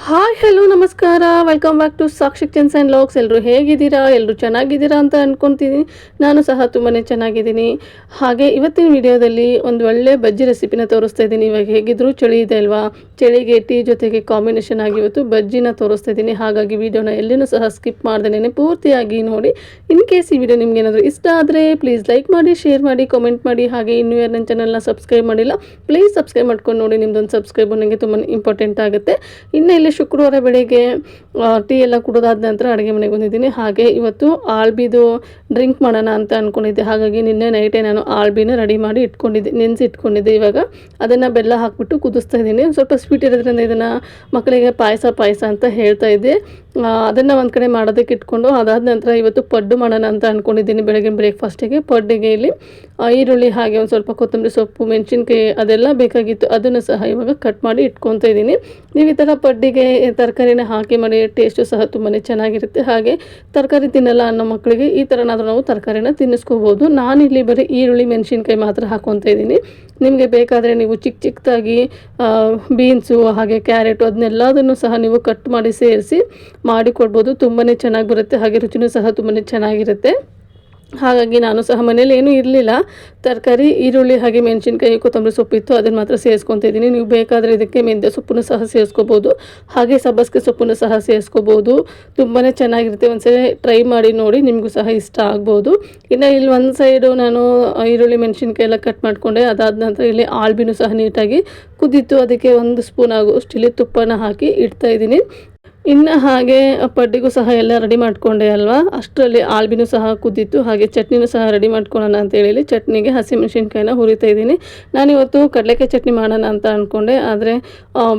Hi hello ನಮಸ್ಕಾರ, welcome back to Sakshi kitchens and vlogs. ಎಲ್ಲರೂ ಹೇಗಿದ್ದೀರಾ? ಎಲ್ಲರೂ ಚೆನ್ನಾಗಿದ್ದೀರಾ ಅಂತ ಅಂದ್ಕೊತೀನಿ. ನಾನು ಸಹ ತುಂಬಾ ಚೆನ್ನಾಗಿದ್ದೀನಿ. ಹಾಗೆ ಇವತ್ತಿನ ವಿಡಿಯೋದಲ್ಲಿ ಒಂದು ಒಳ್ಳೆ ಬಜ್ಜಿ ರೆಸಿಪಿನ ತೋರಿಸ್ತಾ ಇದ್ದೀನಿ. ಇವಾಗ ಹೇಗಿದ್ದರೂ ಚಳಿ ಇದೆ ಅಲ್ವಾ, ಚಳಿಗೆ ಟೀ ಜೊತೆಗೆ ಕಾಂಬಿನೇಷನ್ ಆಗಿ ಇವತ್ತು ಬಜ್ಜಿನ ತೋರಿಸ್ತಾ ಇದ್ದೀನಿ. ಹಾಗಾಗಿ ವಿಡಿಯೋನ ಎಲ್ಲಿನೂ ಸಹ ಸ್ಕಿಪ್ ಮಾಡ್ದೇನೆ ಪೂರ್ತಿಯಾಗಿ ನೋಡಿ. ಇನ್ ಕೇಸ್ ಈ ವಿಡಿಯೋ ನಿಮ್ಗೆ ಏನಾದರೂ ಇಷ್ಟ ಆದರೆ ಪ್ಲೀಸ್ ಲೈಕ್ ಮಾಡಿ, ಶೇರ್ ಮಾಡಿ, ಕಾಮೆಂಟ್ ಮಾಡಿ. ಹಾಗೆ ಇನ್ನೂ ಯಾರು ನನ್ನ ಚಾನಲ್ನ ಸಬ್ಸ್ಕ್ರೈಬ್ ಮಾಡಿಲ್ಲ ಪ್ಲೀಸ್ ಸಬ್ಸ್ಕ್ರೈಬ್ ಮಾಡ್ಕೊಂಡು ನೋಡಿ. ನಿಮ್ಮದೊಂದು ಸಬ್ಸ್ಕ್ರೈಬ್ ನನಗೆ ತುಂಬಾ ಇಂಪಾರ್ಟೆಂಟ್ ಆಗುತ್ತೆ. ಇನ್ನು ಇಲ್ಲಿ ಶುಕ್ರವಾರ ಬೆಳಿಗ್ಗೆ ಟೀ ಎಲ್ಲ ಕುಡಿದಾದ ನಂತರ ಅಡುಗೆ ಮನೆಗೆ ಬಂದಿದ್ದೀನಿ. ಹಾಗೆ ಇವತ್ತು ಆಳ್ಬಿದು ಡ್ರಿಂಕ್ ಮಾಡೋಣ ಅಂತ ಅಂದ್ಕೊಂಡಿದ್ದೆ. ಹಾಗಾಗಿ ನಿನ್ನೆ ನೈಟೇ ನಾನು ಆಳ್ಬಿನ ರೆಡಿ ಮಾಡಿ ಇಟ್ಕೊಂಡಿದ್ದೆ, ನೆನೆಸಿ ಇಟ್ಕೊಂಡಿದ್ದೆ. ಇವಾಗ ಅದನ್ನು ಬೆಲ್ಲ ಹಾಕಿಬಿಟ್ಟು ಕುದಿಸ್ತಾ ಇದ್ದೀನಿ. ಸ್ವಲ್ಪ ಸ್ವೀಟ್ ಇರೋದ್ರಿಂದ ಇದನ್ನು ಮಕ್ಕಳಿಗೆ ಪಾಯಸ ಅಂತ ಹೇಳ್ತಾ ಇದ್ದೆ. ಅದನ್ನು ಒಂದು ಕಡೆ ಮಾಡೋದಕ್ಕೆ ಇಟ್ಕೊಂಡು ಅದಾದ ನಂತರ ಇವತ್ತು ಪಡ್ಡು ಮಾಡೋಣ ಅಂತ ಅಂದ್ಕೊಂಡಿದ್ದೀನಿ. ಬೆಳಗಿನ ಬ್ರೇಕ್ಫಾಸ್ಟಿಗೆ ಪಡ್ಡಿಗೆ ಇಲ್ಲಿ ಈರುಳ್ಳಿ ಹಾಗೆ ಒಂದು ಸ್ವಲ್ಪ ಕೊತ್ತಂಬರಿ ಸೊಪ್ಪು, ಮೆಣಸಿನ್ಕಾಯಿ ಅದೆಲ್ಲ ಬೇಕಾಗಿತ್ತು. ಅದನ್ನು ಸಹ ಇವಾಗ ಕಟ್ ಮಾಡಿ ಇಟ್ಕೊತಾ ಇದ್ದೀನಿ. ನೀವು ಈ ಥರ ಪಡ್ಡಿಗೆ ತರಕಾರಿನ ಹಾಕಿ ಮಾಡಿ ಟೇಸ್ಟು ಸಹ ತುಂಬಾ ಚೆನ್ನಾಗಿರುತ್ತೆ. ಹಾಗೆ ತರಕಾರಿ ತಿನ್ನಲ್ಲ ಅನ್ನೋ ಮಕ್ಕಳಿಗೆ ಈ ಥರನಾದರೂ ನಾವು ತರಕಾರಿನ ತಿನ್ನಿಸ್ಕೋಬೋದು. ನಾನಿಲ್ಲಿ ಬರೀ ಈರುಳ್ಳಿ ಮೆಣಸಿನ್ಕಾಯಿ ಮಾತ್ರ ಹಾಕ್ಕೊತಾ ಇದ್ದೀನಿ. ನಿಮಗೆ ಬೇಕಾದರೆ ನೀವು ಚಿಕ್ಕದಾಗಿ ಬೀನ್ಸು ಹಾಗೆ ಕ್ಯಾರೆಟು ಅದನ್ನೆಲ್ಲದನ್ನು ಸಹ ನೀವು ಕಟ್ ಮಾಡಿ ಸೇರಿಸಿ ಮಾಡಿಕೊಡ್ಬೋದು. ತುಂಬಾ ಚೆನ್ನಾಗಿ ಬರುತ್ತೆ. ಹಾಗೆ ರುಚಿನೂ ಸಹ ತುಂಬಾ ಚೆನ್ನಾಗಿರುತ್ತೆ. ಹಾಗಾಗಿ ನಾನು ಸಹ ಮನೇಲಿ ಏನೂ ಇರಲಿಲ್ಲ, ತರಕಾರಿ ಈರುಳ್ಳಿ ಹಾಗೆ ಮೆಣಸಿನ್ಕಾಯಿ ಕೊತ್ತಂಬರಿ ಸೊಪ್ಪಿತ್ತು, ಅದನ್ನು ಮಾತ್ರ ಸೇರಿಸ್ಕೊತಾ ಇದ್ದೀನಿ. ನೀವು ಬೇಕಾದರೆ ಇದಕ್ಕೆ ಮೆಂತ್ಯ ಸೊಪ್ಪನ್ನು ಸಹ ಸೇರಿಸ್ಕೋಬೋದು, ಹಾಗೆ ಸಬ್ಬಸಿಗೆ ಸೊಪ್ಪನ್ನು ಸಹ ಸೇರಿಸ್ಕೋಬೋದು. ತುಂಬಾ ಚೆನ್ನಾಗಿರುತ್ತೆ. ಒಂದ್ಸರಿ ಟ್ರೈ ಮಾಡಿ ನೋಡಿ, ನಿಮಗೂ ಸಹ ಇಷ್ಟ ಆಗ್ಬೋದು. ಇನ್ನು ಇಲ್ಲಿ ಒಂದು ಸೈಡು ನಾನು ಈರುಳ್ಳಿ ಮೆಣಸಿನ್ಕಾಯಿ ಎಲ್ಲ ಕಟ್ ಮಾಡಿಕೊಂಡೆ. ಅದಾದ ನಂತರ ಇಲ್ಲಿ ಆಳ್ಬಿನೂ ಸಹ ನೀಟಾಗಿ ಕುದ್ದಿತ್ತು. ಅದಕ್ಕೆ 1 ಸ್ಪೂನ್ ಆಗುವಷ್ಟು ಇಲ್ಲಿ ತುಪ್ಪನ ಹಾಕಿ ಇಡ್ತಾಯಿದ್ದೀನಿ. ಇನ್ನು ಹಾಗೆ ಪಡ್ಡಿಗೂ ಸಹ ಎಲ್ಲ ರೆಡಿ ಮಾಡಿಕೊಂಡೆ ಅಲ್ವಾ, ಅಷ್ಟರಲ್ಲಿ ಆಳ್ಬಿನೂ ಸಹ ಕುದ್ದಿತ್ತು. ಹಾಗೆ ಚಟ್ನಿನೂ ಸಹ ರೆಡಿ ಮಾಡ್ಕೊಳ್ಳೋಣ ಅಂತೇಳಿ ಚಟ್ನಿಗೆ ಹಸಿಮೆಣಸಿನ್ಕಾಯಿನ ಹುರಿತಾ ಇದ್ದೀನಿ. ನಾನಿವತ್ತು ಕಡಲೆಕಾಯಿ ಚಟ್ನಿ ಮಾಡೋಣ ಅಂತ ಅಂದ್ಕೊಂಡೆ, ಆದರೆ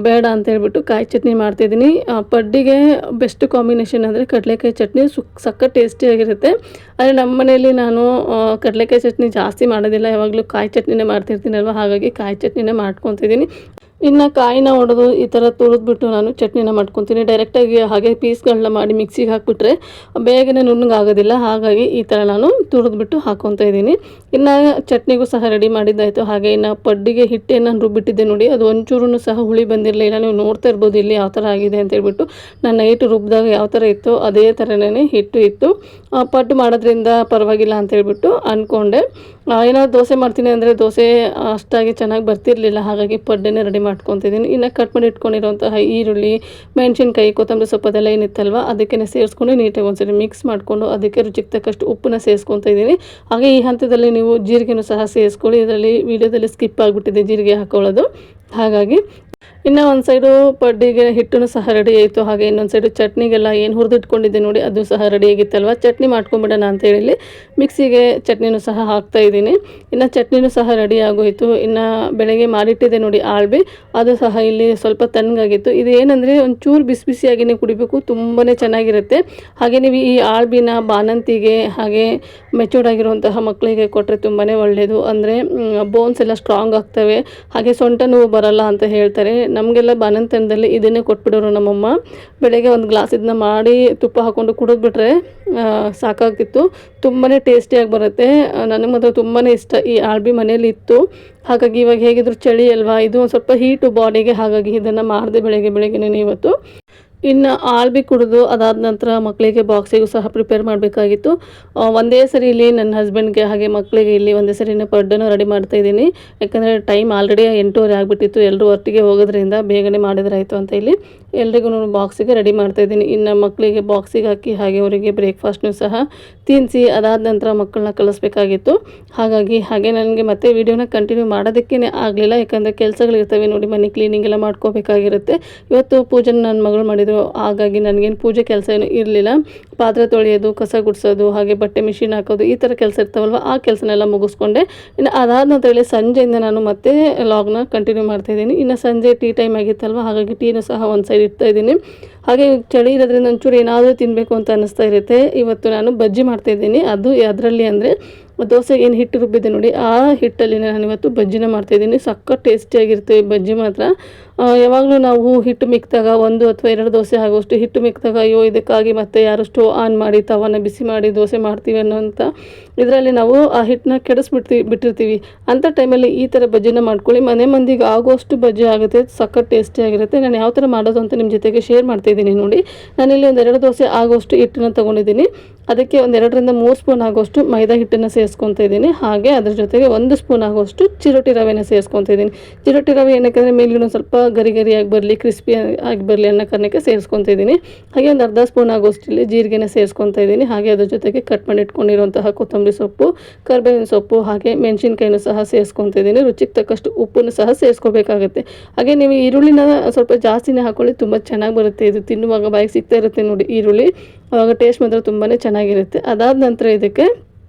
ಬೇಡ ಅಂತ ಹೇಳ್ಬಿಟ್ಟು ಕಾಯಿ ಚಟ್ನಿ ಮಾಡ್ತಾಯಿದ್ದೀನಿ. ಪಡ್ಡಿಗೆ ಬೆಸ್ಟ್ ಕಾಂಬಿನೇಷನ್ ಅಂದರೆ ಕಡಲೆಕಾಯಿ ಚಟ್ನಿ ಸಖತ್ ಟೇಸ್ಟಿಯಾಗಿರುತ್ತೆ. ಆದರೆ ನಮ್ಮ ಮನೆಯಲ್ಲಿ ನಾನು ಕಡಲೆಕಾಯಿ ಚಟ್ನಿ ಜಾಸ್ತಿ ಮಾಡೋದಿಲ್ಲ, ಯಾವಾಗಲೂ ಕಾಯಿ ಚಟ್ನಿನೇ ಮಾಡ್ತಿರ್ತೀನಲ್ವ, ಹಾಗಾಗಿ ಕಾಯಿ ಚಟ್ನಿನೇ ಮಾಡ್ಕೊತಿದ್ದೀನಿ. ಇನ್ನು ಕಾಯಿನ ಒಡೆದು ಈ ಥರ ತುರಿದ್ಬಿಟ್ಟು ನಾನು ಚಟ್ನಿನ ಮಾಡ್ಕೊತೀನಿ. ಡೈರೆಕ್ಟಾಗಿ ಹಾಗೆ ಪೀಸ್ಗಳನ್ನ ಮಾಡಿ ಮಿಕ್ಸಿಗೆ ಹಾಕಿಬಿಟ್ರೆ ಬೇಗನೆ ನುಣ್ಣಗಾಗೋದಿಲ್ಲ. ಹಾಗಾಗಿ ಈ ಥರ ನಾನು ತುರಿದ್ಬಿಟ್ಟು ಹಾಕ್ಕೊತಾ ಇದ್ದೀನಿ. ಇನ್ನು ಚಟ್ನಿಗೂ ಸಹ ರೆಡಿ ಮಾಡಿದ್ದಾಯಿತು. ಹಾಗೆ ಇನ್ನು ಪಡ್ಡಿಗೆ ಹಿಟ್ಟನ್ನು ರುಬ್ಬಿಟ್ಟಿದ್ದೆ ನೋಡಿ, ಅದು ಒಂಚೂರು ಸಹ ಹುಳಿ ಬಂದಿರಲಿಲ್ಲ. ನೀವು ನೋಡ್ತಾ ಇರ್ಬೋದು ಇಲ್ಲಿ ಯಾವ ಥರ ಆಗಿದೆ ಅಂತೇಳ್ಬಿಟ್ಟು. ನಾನು ನೈಟ್ ರುಬ್ಬಿದಾಗ ಯಾವ ಥರ ಇತ್ತು ಅದೇ ಥರನೇ ಹಿಟ್ಟು ಇತ್ತು. ಪಡ್ಡು ಮಾಡೋದ್ರಿಂದ ಪರವಾಗಿಲ್ಲ ಅಂತೇಳ್ಬಿಟ್ಟು ಅಂದ್ಕೊಂಡೆ. ಏನಾದ್ರು ದೋಸೆ ಮಾಡ್ತೀನಿ ಅಂದರೆ ದೋಸೆ ಅಷ್ಟಾಗಿ ಚೆನ್ನಾಗಿ ಬರ್ತಿರಲಿಲ್ಲ, ಹಾಗಾಗಿ ಪಡ್ಡನ್ನೇ ರೆಡಿ ಮಾಡ್ಕೊತಿದ್ದೀನಿ. ಇನ್ನು ಕಟ್ ಮಾಡಿ ಇಟ್ಕೊಂಡಿರೋಂತಹ ಈರುಳ್ಳಿ, ಮೆಣಸಿನ್ಕಾಯಿ, ಕೊತ್ತಂಬರಿ ಸೊಪ್ಪು ಅದೆಲ್ಲ ಏನಿತ್ತಲ್ವ ಅದಕ್ಕೆ ಸೇರಿಸ್ಕೊಂಡು ನೀಟಾಗಿ ಒಂದ್ಸರಿ ಮಿಕ್ಸ್ ಮಾಡಿಕೊಂಡು ಅದಕ್ಕೆ ರುಚಿಗೆ ತಕ್ಕಷ್ಟು ಉಪ್ಪನ್ನ ಸೇರಿಸ್ಕೊತಾ ಇದ್ದೀನಿ. ಹಾಗೆ ಈ ಹಂತದಲ್ಲಿ ನೀವು ಜೀರಿಗೆನೂ ಸಹ ಸೇರಿಸ್ಕೊಳ್ಳಿ. ಇದರಲ್ಲಿ ವೀಡಿಯೋದಲ್ಲಿ ಸ್ಕಿಪ್ ಆಗಿಬಿಟ್ಟಿದೆ ಜೀರಿಗೆ ಹಾಕೊಳ್ಳೋದು. ಹಾಗಾಗಿ ಇನ್ನು ಒಂದು ಸೈಡು ಪಡ್ಡಿಗೆ ಹಿಟ್ಟನ್ನು ಸಹ ರೆಡಿ ಆಯಿತು. ಹಾಗೆ ಇನ್ನೊಂದು ಸೈಡು ಚಟ್ನಿಗೆಲ್ಲ ಏನು ಹುರಿದಿಟ್ಕೊಂಡಿದ್ದೆ ನೋಡಿ ಅದು ಸಹ ರೆಡಿ ಆಗಿತ್ತಲ್ವ, ಚಟ್ನಿ ಮಾಡ್ಕೊಂಬಿಡೋಣ ಅಂತೇಳಿ ಮಿಕ್ಸಿಗೆ ಚಟ್ನಿನೂ ಸಹ ಹಾಕ್ತಾಯಿದ್ದೀನಿ. ಇನ್ನು ಚಟ್ನಿನೂ ಸಹ ರೆಡಿ ಆಗೋಯಿತು. ಇನ್ನು ಬೆಳಗ್ಗೆ ಮಾಡಿಟ್ಟಿದ್ದೆ ನೋಡಿ ಆಳ್ಬಿ, ಅದು ಸಹ ಇಲ್ಲಿ ಸ್ವಲ್ಪ ತಣ್ಣಗಾಗಿತ್ತು. ಇದು ಏನಂದರೆ ಒಂಚೂರು ಬಿಸಿ ಬಿಸಿಯಾಗಿಯೇ ಕುಡಿಬೇಕು, ತುಂಬಾ ಚೆನ್ನಾಗಿರುತ್ತೆ. ಹಾಗೆ ನೀವು ಈ ಆಳ್ಬಿನ ಬಾಣಂತಿಗೆ ಹಾಗೆ ಮೆಚೂರ್ಡ್ ಆಗಿರುವಂತಹ ಮಕ್ಕಳಿಗೆ ಕೊಟ್ಟರೆ ತುಂಬಾ ಒಳ್ಳೆಯದು. ಅಂದರೆ ಬೋನ್ಸ್ ಎಲ್ಲ ಸ್ಟ್ರಾಂಗ್ ಆಗ್ತವೆ, ಹಾಗೆ ಸೊಂಟ ನೋವು ಬರಲ್ಲ ಅಂತ ಹೇಳ್ತಾರೆ. ನಮಗೆಲ್ಲ ಬಾಣಂತನದಲ್ಲಿ ಇದನ್ನೇ ಕೊಟ್ಬಿಡೋರು ನಮ್ಮಮ್ಮ. ಬೆಳಗ್ಗೆ ಒಂದು ಗ್ಲಾಸ್ ಇದನ್ನ ಮಾಡಿ ತುಪ್ಪ ಹಾಕ್ಕೊಂಡು ಕುಡಿದ್ಬಿಟ್ರೆ ಸಾಕಾಗ್ತಿತ್ತು. ತುಂಬಾ ಟೇಸ್ಟಿಯಾಗಿ ಬರುತ್ತೆ. ನನಗೆ ಮಾತ್ರ ತುಂಬಾ ಇಷ್ಟ. ಈ ಆಳ್ಬಿ ಮನೇಲಿ ಇತ್ತು, ಹಾಗಾಗಿ ಇವಾಗ ಹೇಗಿದ್ರು ಚಳಿ ಅಲ್ವಾ, ಇದು ಒಂದು ಸ್ವಲ್ಪ ಹೀಟು ಬಾಡಿಗೆ, ಹಾಗಾಗಿ ಇದನ್ನು ಮಾಡಿದೆ ಬೆಳಗ್ಗೆನೇ ಇವತ್ತು. ಇನ್ನು ಆಳ್ಬಿ ಕುಡಿದು ಅದಾದ ನಂತರ ಮಕ್ಕಳಿಗೆ ಬಾಕ್ಸಿಗೂ ಸಹ ಪ್ರಿಪೇರ್ ಮಾಡಬೇಕಾಗಿತ್ತು. ಒಂದೇ ಸರಿ ಇಲ್ಲಿ ನನ್ನ ಹಸ್ಬೆಂಡ್ಗೆ ಹಾಗೆ ಮಕ್ಕಳಿಗೆ ಇಲ್ಲಿ ಒಂದೇ ಸರಿನೇ ಪಡ್ಡನ್ನು ರೆಡಿ ಮಾಡ್ತಾಯಿದ್ದೀನಿ. ಯಾಕಂದರೆ ಟೈಮ್ ಆಲ್ರೆಡಿ 8:30 ಆಗಿಬಿಟ್ಟಿತ್ತು. ಎಲ್ಲರೂ ಒಟ್ಟಿಗೆ ಹೋಗೋದ್ರಿಂದ ಬೇಗನೆ ಮಾಡಿದ್ರಾಯಿತು ಅಂತ ಇಲ್ಲಿ ಎಲ್ರಿಗೂ ಬಾಕ್ಸಿಗೆ ರೆಡಿ ಮಾಡ್ತಾಯಿದ್ದೀನಿ. ಇನ್ನು ಮಕ್ಕಳಿಗೆ ಬಾಕ್ಸಿಗೆ ಹಾಕಿ ಹಾಗೆ ಅವರಿಗೆ ಬ್ರೇಕ್ಫಾಸ್ಟ್ನೂ ಸಹ ತಿನ್ನಿಸಿ ಅದಾದ ನಂತರ ಮಕ್ಕಳನ್ನ ಕಳಿಸ್ಬೇಕಾಗಿತ್ತು. ಹಾಗೆ ನನಗೆ ಮತ್ತೆ ವೀಡಿಯೋನ ಕಂಟಿನ್ಯೂ ಮಾಡೋದಕ್ಕೇ ಆಗಲಿಲ್ಲ, ಯಾಕಂದರೆ ಕೆಲಸಗಳಿರ್ತವೆ ನೋಡಿ, ಮನೆ ಕ್ಲೀನಿಂಗ್ ಎಲ್ಲ ಮಾಡ್ಕೋಬೇಕಾಗಿರುತ್ತೆ. ಇವತ್ತು ಪೂಜೆ ನನ್ನ ಮಗಳು ಮಾಡಿದರು, ಹಾಗಾಗಿ ನನಗೇನು ಪೂಜೆ ಕೆಲಸ ಏನು ಇರಲಿಲ್ಲ. ಪಾತ್ರೆ ತೊಳೆಯೋದು, ಕಸ ಗುಡಿಸೋದು, ಹಾಗೆ ಬಟ್ಟೆ ಮಿಷಿನ್ ಹಾಕೋದು, ಈ ಥರ ಕೆಲಸ ಇರ್ತಾವಲ್ವ, ಆ ಕೆಲಸನೆಲ್ಲ ಮುಗಿಸ್ಕೊಂಡೆ. ಇನ್ನು ಅದಾದ ನಂತರ ಸಂಜೆಯಿಂದ ನಾನು ಮತ್ತೆ ಲಾಗ್ನ ಕಂಟಿನ್ಯೂ ಮಾಡ್ತಾಯಿದ್ದೀನಿ. ಇನ್ನು ಸಂಜೆ ಟೀ ಟೈಮ್ ಆಗಿತ್ತಲ್ವ, ಹಾಗಾಗಿ ಟೀನೂ ಸಹ ಒಂದು ಸೈಡ್ ಇಡ್ತಾಯಿದ್ದೀನಿ. ಹಾಗೆ ಚಳಿ ಇರೋದ್ರಿಂದ ಒಂಚೂರು ಏನಾದರೂ ತಿನ್ನಬೇಕು ಅಂತ ಅನ್ನಿಸ್ತಾ ಇರುತ್ತೆ. ಇವತ್ತು ನಾನು ಬಜ್ಜಿ ಮಾಡ್ತಾಯಿದ್ದೀನಿ. ಅದು ಅದರಲ್ಲಿ ಅಂದರೆ ದೋಸೆಗೆ ಏನು ಹಿಟ್ಟು ರುಬ್ಬಿದೆ ನೋಡಿ, ಆ ಹಿಟ್ಟಲ್ಲಿ ನಾನು ಇವತ್ತು ಬಜ್ಜಿನ ಮಾಡ್ತಾಯಿದ್ದೀನಿ. ಸಖತ್ ಟೇಸ್ಟಿಯಾಗಿರುತ್ತೆ ಈ ಬಜ್ಜಿ ಮಾತ್ರ. ಯಾವಾಗಲೂ ನಾವು ಹಿಟ್ಟು ಮಿಕ್ಕಿದಾಗ 1 ಅಥವಾ 2 ದೋಸೆ ಆಗೋಷ್ಟು ಹಿಟ್ಟು ಮಿಕ್ಕಿದಾಗ ಅಯ್ಯೋ ಇದಕ್ಕಾಗಿ ಮತ್ತೆ ಯಾರು ಸ್ಟೋವ್ ಆನ್ ಮಾಡಿ ತವನ ಬಿಸಿ ಮಾಡಿ ದೋಸೆ ಮಾಡ್ತೀವಿ ಅನ್ನೋಂಥ ಇದರಲ್ಲಿ ನಾವು ಆ ಹಿಟ್ಟನ್ನ ಬಿಟ್ಟಿರ್ತೀವಿ. ಅಂಥ ಟೈಮಲ್ಲಿ ಈ ಥರ ಬಜ್ಜಿನ ಮಾಡ್ಕೊಳ್ಳಿ. ಮನೆ ಮಂದಿಗೆ ಆಗೋಷ್ಟು ಬಜ್ಜಿ ಆಗುತ್ತೆ, ಸಖತ್ ಟೇಸ್ಟಿಯಾಗಿರುತ್ತೆ. ನಾನು ಯಾವ ಥರ ಮಾಡೋದು ಅಂತ ನಿಮ್ಮ ಜೊತೆಗೆ ಶೇರ್ ಮಾಡ್ತಾಯಿದ್ದೀನಿ ನೋಡಿ. ನಾನಿಲ್ಲಿ 1-2 ದೋಸೆ ಆಗೋಷ್ಟು ಹಿಟ್ಟನ್ನು ತೊಗೊಂಡಿದ್ದೀನಿ. ಅದಕ್ಕೆ 2ರಿಂದ 3 ಸ್ಪೂನ್ ಆಗೋಷ್ಟು ಮೈದಾ ಹಿಟ್ಟನ್ನು ಸೇರಿಸ್ಕೊತಾ ಇದ್ದೀನಿ. ಹಾಗೆ ಅದ್ರ ಜೊತೆಗೆ 1 ಸ್ಪೂನ್ ಆಗೋಷ್ಟು ಚಿರೋಟಿ ರವೆನ ಸೇರಿಸ್ಕೊತಾ ಇದ್ದೀನಿ. ಚಿರೋಟಿ ರವೆ ಏನಕ್ಕೆ ಮೇಲ್ಗಡೆ ಸ್ವಲ್ಪ ಗರಿಯಾಗಿ ಬರಲಿ, ಕ್ರಿಸ್ಪಿ ಆಗಿ ಬರಲಿ ಅನ್ನೋ ಕಾರಣಕ್ಕೆ ಸೇರಿಸ್ಕೊತಾ ಇದ್ದೀನಿ. ಹಾಗೆ ಒಂದು ಅರ್ಧ ಸ್ಪೂನ್ ಆಗೋಷ್ಟು ಇಲ್ಲಿ ಜೀರಿಗೆನ ಸೇರಿಸ್ಕೊತಾ ಇದ್ದೀನಿ. ಹಾಗೆ ಅದ್ರ ಜೊತೆಗೆ ಕಟ್ ಮಾಡಿ ಇಟ್ಕೊಂಡಿರುವಂತಹ ಕೊತ್ತಂಬರಿ ಸೊಪ್ಪು, ಕರಿಬೇವಿನ ಸೊಪ್ಪು, ಹಾಗೆ ಮೆಣಸಿನ್ಕಾಯಿನೂ ಸಹ ಸೇರಿಸ್ಕೊತಾ ಇದ್ದೀನಿ. ರುಚಿಗೆ ತಕ್ಕಷ್ಟು ಉಪ್ಪನ್ನು ಸಹ ಸೇರಿಸ್ಕೋಬೇಕಾಗುತ್ತೆ. ಹಾಗೆ ನೀವು ಈರುಳ್ಳಿನ ಸ್ವಲ್ಪ ಜಾಸ್ತಿನೇ ಹಾಕ್ಕೊಳ್ಳಿ, ತುಂಬ ಚೆನ್ನಾಗಿ ಬರುತ್ತೆ. ಇದು ತಿನ್ನುವಾಗ ಬಾಯಿಗೆ ಸಿಗ್ತಾ ಇರುತ್ತೆ ನೋಡಿ ಈರುಳ್ಳಿ, ಆವಾಗ ಟೇಸ್ಟ್ ಮಾತ್ರ ತುಂಬಾ ಚೆನ್ನಾಗಿರುತ್ತೆ. ಅದಾದ ನಂತರ ಇದಕ್ಕೆ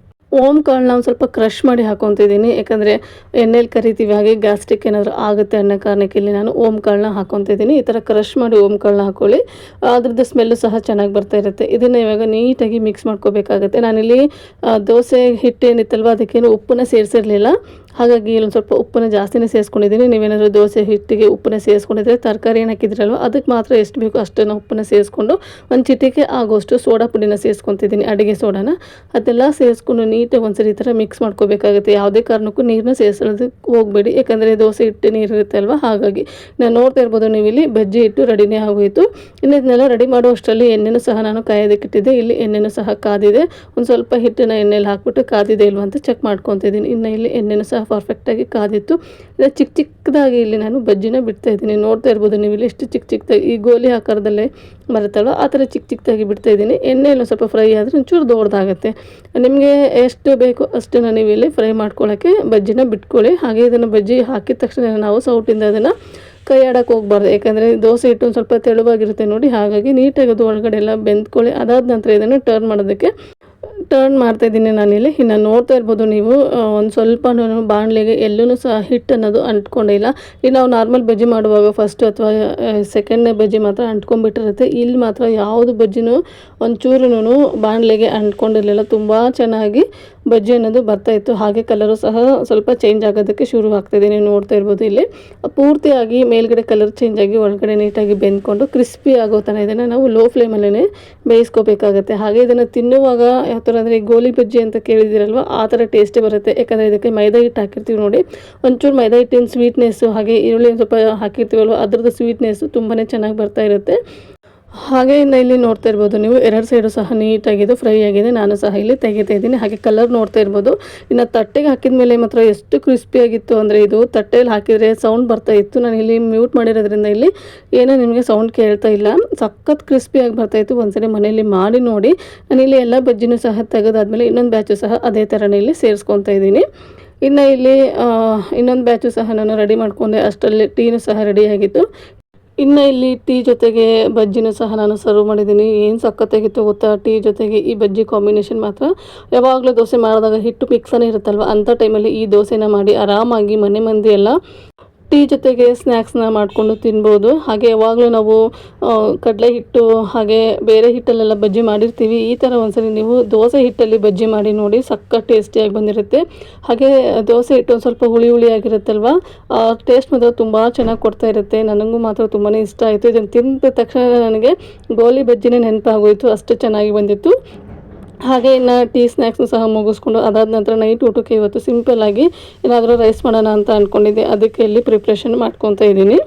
ಓಮ್ ಕಾಳನ್ನ ಒಂದು ಸ್ವಲ್ಪ ಕ್ರಷ್ ಮಾಡಿ ಹಾಕ್ಕೊತಿದ್ದೀನಿ. ಯಾಕಂದರೆ ಎಣ್ಣೆಲಿ ಕರಿತೀವಿ, ಹಾಗೆ ಗ್ಯಾಸ್ಟ್ರಿಕ್ ಏನಾದರೂ ಆಗುತ್ತೆ ಅನ್ನೋ ಕಾರಣಕ್ಕೆ ಇಲ್ಲಿ ನಾನು ಓಮ್ ಕಾಳನ್ನ ಹಾಕ್ಕೊತಿದ್ದೀನಿ. ಈ ಥರ ಕ್ರಷ್ ಮಾಡಿ ಓಮ್ ಕಾಳನ್ನ ಹಾಕ್ಕೊಳ್ಳಿ, ಅದ್ರದ್ದು ಸ್ಮೆಲ್ಲು ಸಹ ಚೆನ್ನಾಗಿ ಬರ್ತಾ ಇರುತ್ತೆ. ಇದನ್ನು ಇವಾಗ ನೀಟಾಗಿ ಮಿಕ್ಸ್ ಮಾಡ್ಕೋಬೇಕಾಗುತ್ತೆ. ನಾನಿಲ್ಲಿ ದೋಸೆ ಹಿಟ್ಟು ಏನಿತ್ತಲ್ವ ಅದಕ್ಕೇನು ಉಪ್ಪನ್ನ ಸೇರಿಸಿರಲಿಲ್ಲ, ಹಾಗಾಗಿ ಇಲ್ಲೊಂದು ಸ್ವಲ್ಪ ಉಪ್ಪನ್ನು ಜಾಸ್ತಿನೇ ಸೇರಿಸ್ಕೊಂಡಿದ್ದೀನಿ. ನೀವೇನಾದರೂ ದೋಸೆ ಹಿಟ್ಟಿಗೆ ಉಪ್ಪನ್ನ ಸೇರಿಸ್ಕೊಂಡಿದ್ರೆ ತರಕಾರಿ ಏನು ಹಾಕಿದ್ರಲ್ವ ಅದಕ್ಕೆ ಮಾತ್ರ ಎಷ್ಟು ಬೇಕೋ ಅಷ್ಟನ್ನು ಉಪ್ಪನ್ನು ಸೇರಿಸ್ಕೊಂಡು ಒಂದು ಚಿಟಿಕೆ ಆಗೋಷ್ಟು ಸೋಡಾ ಪುಡಿನ ಸೇರಿಸ್ಕೊತಿದ್ದೀನಿ, ಅಡುಗೆ ಸೋಡಾನ. ಅದೆಲ್ಲ ಸೇರಿಸ್ಕೊಂಡು ನೀಟಾಗಿ ಒಂದ್ಸರಿ ಈ ಥರ ಮಿಕ್ಸ್ ಮಾಡ್ಕೋಬೇಕಾಗುತ್ತೆ. ಯಾವುದೇ ಕಾರಣಕ್ಕೂ ನೀರನ್ನ ಸೇರಿಸೋದಕ್ಕೆ ಹೋಗಬೇಡಿ, ಯಾಕಂದರೆ ದೋಸೆ ಹಿಟ್ಟು ನೀರು ಇರುತ್ತೆ ಅಲ್ವ. ಹಾಗಾಗಿ ನಾನು ನೋಡ್ತಾ ಇರ್ಬೋದು ನೀವು ಇಲ್ಲಿ ಬಜ್ಜಿ ಹಿಟ್ಟು ರೆಡಿನೇ ಆಗೋಯಿತು. ಇನ್ನು ಇದನ್ನೆಲ್ಲ ರೆಡಿ ಮಾಡುವಷ್ಟರಲ್ಲಿ ಎಣ್ಣೆನೂ ಸಹ ನಾನು ಕಾಯೋದಕ್ಕಿಟ್ಟಿದ್ದೆ. ಇಲ್ಲಿ ಎಣ್ಣೆನೂ ಸಹ ಕಾದಿದೆ. ಒಂದು ಸ್ವಲ್ಪ ಹಿಟ್ಟನ್ನು ಎಣ್ಣೆಲಿ ಹಾಕ್ಬಿಟ್ಟು ಕಾದಿದೆ ಇಲ್ವ ಅಂತ ಚೆಕ್ ಮಾಡ್ಕೊತಿದ್ದೀನಿ. ಇನ್ನು ಇಲ್ಲಿ ಎಣ್ಣೆನೂ ಸಹ ಪರ್ಫೆಕ್ಟಾಗಿ ಕಾದಿತ್ತು. ಇಲ್ಲ ಚಿಕ್ಕದಾಗಿ ಇಲ್ಲಿ ನಾನು ಬಜ್ಜಿನ ಬಿಡ್ತಾಯಿದ್ದೀನಿ. ನೋಡ್ತಾ ಇರ್ಬೋದು ನೀವು ಇಲ್ಲಿ ಎಷ್ಟು ಚಿಕ್ಕದಾಗಿ ಈ ಗೋಲಿ ಆಕಾರದಲ್ಲೇ ಬರುತ್ತಲ್ವ ಆ ಥರ ಚಿಕ್ಕದಾಗಿ ಬಿಡ್ತಾಯಿದ್ದೀನಿ. ಎಣ್ಣೆಯಲ್ಲಿ ಸ್ವಲ್ಪ ಫ್ರೈ ಆದರೆ ಒಂಚೂರು ದೊಡ್ಡದಾಗುತ್ತೆ. ನಿಮಗೆ ಎಷ್ಟು ಬೇಕೋ ಅಷ್ಟನ್ನು ನೀವು ಇಲ್ಲಿ ಫ್ರೈ ಮಾಡ್ಕೊಳ್ಳೋಕ್ಕೆ ಬಜ್ಜಿನ ಬಿಟ್ಕೊಳ್ಳಿ. ಹಾಗೆ ಇದನ್ನು ಬಜ್ಜಿ ಹಾಕಿದ ತಕ್ಷಣ ನಾವು ಸೌಟಿಂದ ಅದನ್ನು ಕೈ ಆಡೋಕ್ಕೆ ಹೋಗ್ಬಾರ್ದು, ಯಾಕಂದರೆ ದೋಸೆ ಹಿಟ್ಟು ಒಂದು ಸ್ವಲ್ಪ ತೆಳುವಾಗಿರುತ್ತೆ ನೋಡಿ. ಹಾಗಾಗಿ ನೀಟಾಗಿ ಅದು ಒಳಗಡೆ ಎಲ್ಲ ಬೆಂದ್ಕೊಳ್ಳಿ. ಅದಾದ ನಂತರ ಇದನ್ನು ಟರ್ನ್ ಮಾಡ್ತಾಯಿದ್ದೀನಿ ನಾನಿಲ್ಲಿ. ಇನ್ನು ನೋಡ್ತಾ ಇರ್ಬೋದು ನೀವು ಒಂದು ಸ್ವಲ್ಪ ಬಾಣಲೆಗೆ ಎಲ್ಲೂ ಸಹ ಹಿಟ್ಟು ಅನ್ನೋದು ಅಂಟ್ಕೊಂಡಿಲ್ಲ. ಈಗ ನಾವು ನಾರ್ಮಲ್ ಬಜ್ಜಿ ಮಾಡುವಾಗ ಫಸ್ಟ್ ಅಥವಾ ಸೆಕೆಂಡ್ನೇ ಬಜ್ಜಿ ಮಾತ್ರ ಅಂಟ್ಕೊಂಡ್ಬಿಟ್ಟಿರುತ್ತೆ. ಇಲ್ಲಿ ಮಾತ್ರ ಯಾವುದು ಬಜ್ಜಿನೂ ಒಂಚೂರು ಬಾಣಲೆಗೆ ಅಂಟ್ಕೊಂಡಿರಲಿಲ್ಲ. ತುಂಬ ಚೆನ್ನಾಗಿ ಬಜ್ಜಿ ಅನ್ನೋದು ಬರ್ತಾಯಿತ್ತು. ಹಾಗೆ ಕಲರು ಸಹ ಸ್ವಲ್ಪ ಚೇಂಜ್ ಆಗೋದಕ್ಕೆ ಶುರು ಆಗ್ತಾಯಿದೆ. ನೀವು ನೋಡ್ತಾ ಇರ್ಬೋದು ಇಲ್ಲಿ ಪೂರ್ತಿಯಾಗಿ ಮೇಲ್ಗಡೆ ಕಲರ್ ಚೇಂಜ್ ಆಗಿ ಒಳಗಡೆ ನೀಟಾಗಿ ಬೆಂದ್ಕೊಂಡು ಕ್ರಿಸ್ಪಿ ಆಗೋ ತನಕ ಇದನ್ನು ನಾವು ಲೋ ಫ್ಲೇಮಲ್ಲೇ ಬೇಯಿಸ್ಕೋಬೇಕಾಗತ್ತೆ. ಹಾಗೆ ಇದನ್ನು ತಿನ್ನುವಾಗ ಯಾವ ಥರ ಅಂದರೆ ಗೋಲಿ ಬಜ್ಜಿ ಅಂತ ಕೇಳಿದಿರಲ್ವ ಆ ಥರ ಟೇಸ್ಟೇ ಬರುತ್ತೆ. ಯಾಕಂದರೆ ಇದಕ್ಕೆ ಮೈದಾ ಹಿಟ್ಟು ಹಾಕಿರ್ತೀವಿ ನೋಡಿ, ಒಂಚೂರು ಮೈದಾ ಹಿಟ್ಟಿನ ಸ್ವೀಟ್ನೆಸ್ಸು ಹಾಗೆ ಈರುಳ್ಳಿ ಸ್ವಲ್ಪ ಹಾಕಿರ್ತೀವಲ್ವ ಅದರದ್ದು ಸ್ವೀಟ್ನೆಸ್ಸು ತುಂಬಾ ಚೆನ್ನಾಗಿ ಬರ್ತಾ ಇರುತ್ತೆ. ಹಾಗೆ ಇನ್ನು ಇಲ್ಲಿ ನೋಡ್ತಾ ಇರ್ಬೋದು ನೀವು 2 ಸೈಡು ಸಹ ನೀಟಾಗಿದ್ದು ಫ್ರೈ ಆಗಿದೆ. ನಾನು ಸಹ ಇಲ್ಲಿ ತೆಗಿತಾ ಇದ್ದೀನಿ. ಹಾಗೆ ಕಲರ್ ನೋಡ್ತಾ ಇರ್ಬೋದು. ಇನ್ನು ತಟ್ಟೆಗೆ ಹಾಕಿದ ಮೇಲೆ ಮಾತ್ರ ಎಷ್ಟು ಕ್ರಿಸ್ಪಿಯಾಗಿತ್ತು ಅಂದರೆ ಇದು ತಟ್ಟೆಯಲ್ಲಿ ಹಾಕಿದರೆ ಸೌಂಡ್ ಬರ್ತಾ ಇತ್ತು. ನಾನು ಇಲ್ಲಿ ಮ್ಯೂಟ್ ಮಾಡಿರೋದ್ರಿಂದ ಇಲ್ಲಿ ಏನೋ ನಿಮಗೆ ಸೌಂಡ್ ಕೇಳ್ತಾ ಇಲ್ಲ. ಸಖತ್ ಕ್ರಿಸ್ಪಿಯಾಗಿ ಬರ್ತಾಯಿತ್ತು. ಒಂದ್ಸರಿ ಮನೆಯಲ್ಲಿ ಮಾಡಿ ನೋಡಿ. ನಾನಿಲ್ಲಿ ಎಲ್ಲ ಬಜ್ಜಿನೂ ಸಹ ತೆಗೆದಾದ್ಮೇಲೆ ಇನ್ನೊಂದು ಬ್ಯಾಚು ಸಹ ಅದೇ ಥರನೇ ಇಲ್ಲಿ ಸೇರಿಸ್ಕೊತಾ ಇದ್ದೀನಿ. ಇನ್ನು ಇಲ್ಲಿ ಇನ್ನೊಂದು ಬ್ಯಾಚು ಸಹ ನಾನು ರೆಡಿ ಮಾಡ್ಕೊಂಡೆ. ಅಷ್ಟರಲ್ಲಿ ಟೀನೂ ಸಹ ರೆಡಿಯಾಗಿತ್ತು. ಇನ್ನು ಇಲ್ಲಿ ಟೀ ಜೊತೆಗೆ ಬಜ್ಜಿನೂ ಸಹ ನಾನು ಸರ್ವ್ ಮಾಡಿದ್ದೀನಿ. ಏನು ಸಖತ್ತಾಗಿತ್ತು ಗೊತ್ತಾ, ಟೀ ಜೊತೆಗೆ ಈ ಬಜ್ಜಿ ಕಾಂಬಿನೇಷನ್ ಮಾತ್ರ. ಯಾವಾಗಲೂ ದೋಸೆ ಮಾಡಿದಾಗ ಹಿಟ್ಟು ಮಿಕ್ಸನೇ ಇರುತ್ತಲ್ವ, ಅಂಥ ಟೈಮಲ್ಲಿ ಈ ದೋಸೆನ ಮಾಡಿ ಆರಾಮಾಗಿ ಮನೆ ಮಂದಿ ಎಲ್ಲ ಟೀ ಜೊತೆಗೆ ಸ್ನ್ಯಾಕ್ಸ್ನ ಮಾಡಿಕೊಂಡು ತಿನ್ಬೋದು. ಹಾಗೆ ಯಾವಾಗಲೂ ನಾವು ಕಡಲೆ ಹಿಟ್ಟು ಹಾಗೆ ಬೇರೆ ಹಿಟ್ಟಲ್ಲೆಲ್ಲ ಬಜ್ಜಿ ಮಾಡಿರ್ತೀವಿ. ಈ ಥರ ಒಂದ್ಸರಿ ನೀವು ದೋಸೆ ಹಿಟ್ಟಲ್ಲಿ ಬಜ್ಜಿ ಮಾಡಿ ನೋಡಿ, ಸಖತ್ ಟೇಸ್ಟಿಯಾಗಿ ಬಂದಿರುತ್ತೆ. ಹಾಗೆ ದೋಸೆ ಹಿಟ್ಟು ಒಂದು ಸ್ವಲ್ಪ ಹುಳಿ ಆಗಿರುತ್ತಲ್ವ, ಟೇಸ್ಟ್ ಮಾತ್ರ ತುಂಬ ಚೆನ್ನಾಗಿ ಕೊಡ್ತಾ ಇರುತ್ತೆ. ನನಗೂ ಮಾತ್ರ ತುಂಬಾ ಇಷ್ಟ ಆಯಿತು. ಇದನ್ನು ತಿಂದ ತಕ್ಷಣ ನನಗೆ ಗೋಲಿ ಬಜ್ಜಿನೇ ನೆನಪಾಗೋಯಿತು, ಅಷ್ಟು ಚೆನ್ನಾಗಿ ಬಂದಿತ್ತು. ಹಾಗೆ ಇನ್ನು ಟೀ ಸ್ನ್ಯಾಕ್ಸ್ನು ಸಹ ಮುಗಿಸ್ಕೊಂಡು ಅದಾದ ನಂತರ ನೈಟ್ ಊಟಕ್ಕೆ ಇವತ್ತು ಸಿಂಪಲ್ಲಾಗಿ ಏನಾದರೂ ರೈಸ್ ಮಾಡೋಣ ಅಂತ ಅಂದ್ಕೊಂಡಿದ್ದೆ. ಅದಕ್ಕೆ ಇಲ್ಲಿ ಪ್ರಿಪ್ರೇಷನ್ ಮಾಡ್ಕೊತಾ ಇದ್ದೀನಿ.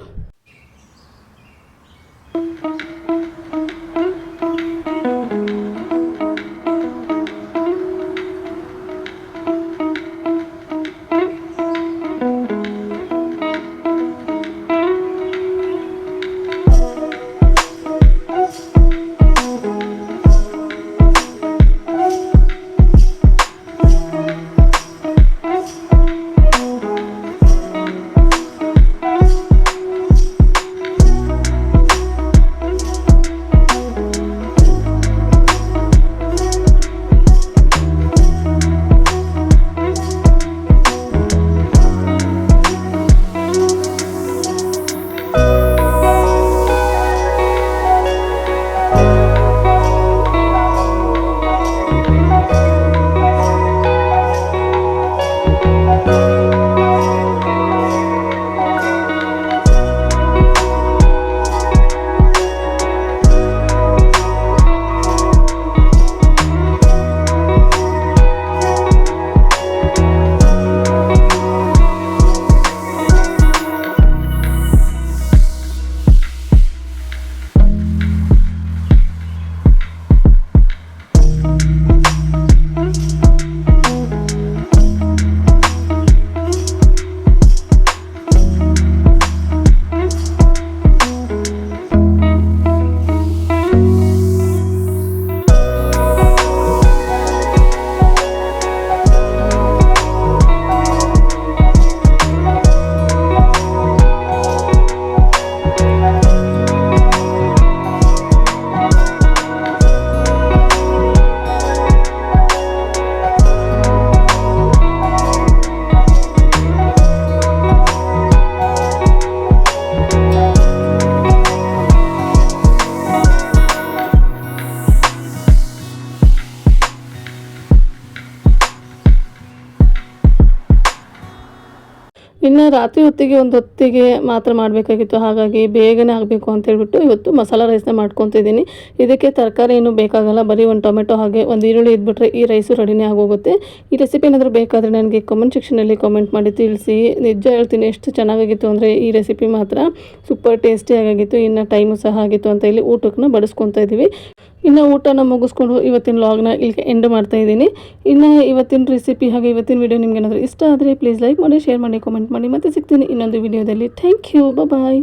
ಇನ್ನು ರಾತ್ರಿ ಹೊತ್ತಿಗೆ ಒಂದು ಹೊತ್ತಿಗೆ ಮಾತ್ರ ಮಾಡಬೇಕಾಗಿತ್ತು, ಹಾಗಾಗಿ ಬೇಗನೆ ಆಗಬೇಕು ಅಂತ ಹೇಳ್ಬಿಟ್ಟು ಇವತ್ತು ಮಸಾಲ ರೈಸ್ನ ಮಾಡ್ಕೊತಿದ್ದೀನಿ. ಇದಕ್ಕೆ ತರಕಾರಿ ಏನೂ ಬೇಕಾಗಲ್ಲ, ಬರೀ ಒಂದು ಟೊಮೆಟೊ ಹಾಗೆ ಒಂದು ಈರುಳ್ಳಿ ಇದ್ಬಿಟ್ರೆ ಈ ರೈಸು ರೆಡಿನೇ ಆಗೋಗುತ್ತೆ. ಈ ರೆಸಿಪಿ ಏನಾದರೂ ಬೇಕಾದರೆ ನನಗೆ ಕಮೆಂಟ್ ಸೆಕ್ಷನಲ್ಲಿ ಕಮೆಂಟ್ ಮಾಡಿ ತಿಳಿಸಿ. ನಿಜ ಹೇಳ್ತೀನಿ, ಎಷ್ಟು ಚೆನ್ನಾಗಾಗಿತ್ತು ಅಂದರೆ ಈ ರೆಸಿಪಿ ಮಾತ್ರ ಸೂಪರ್ ಟೇಸ್ಟಿಯಾಗಿತ್ತು. ಇನ್ನು ಟೈಮು ಸಹ ಆಗಿತ್ತು ಅಂತ ಇಲ್ಲಿ ಊಟಕ್ಕನ್ನ ಬಡಿಸ್ಕೊತಾ ಇದ್ದೀವಿ. ಇನ್ನು ಊಟನ ಮುಗಿಸ್ಕೊಂಡು ಇವತ್ತಿನ ವ್ಲಾಗ್ನ ಇಲ್ಲಿಗೆ ಎಂಡ್ ಮಾಡ್ತಾ ಇದ್ದೀನಿ. ಇನ್ನು ಇವತ್ತಿನ ರೆಸಿಪಿ ಹಾಗೆ ಇವತ್ತಿನ ವಿಡಿಯೋ ನಿಮ್ಗೆ ಏನಾದರೂ ಇಷ್ಟ ಆದರೆ ಪ್ಲೀಸ್ ಲೈಕ್ ಮಾಡಿ, ಶೇರ್ ಮಾಡಿ, ಕಾಮೆಂಟ್ ಮಾಡಿ. ಮತ್ತೆ ಸಿಗ್ತೀನಿ ಇನ್ನೊಂದು ವಿಡಿಯೋದಲ್ಲಿ. Thank you, bye.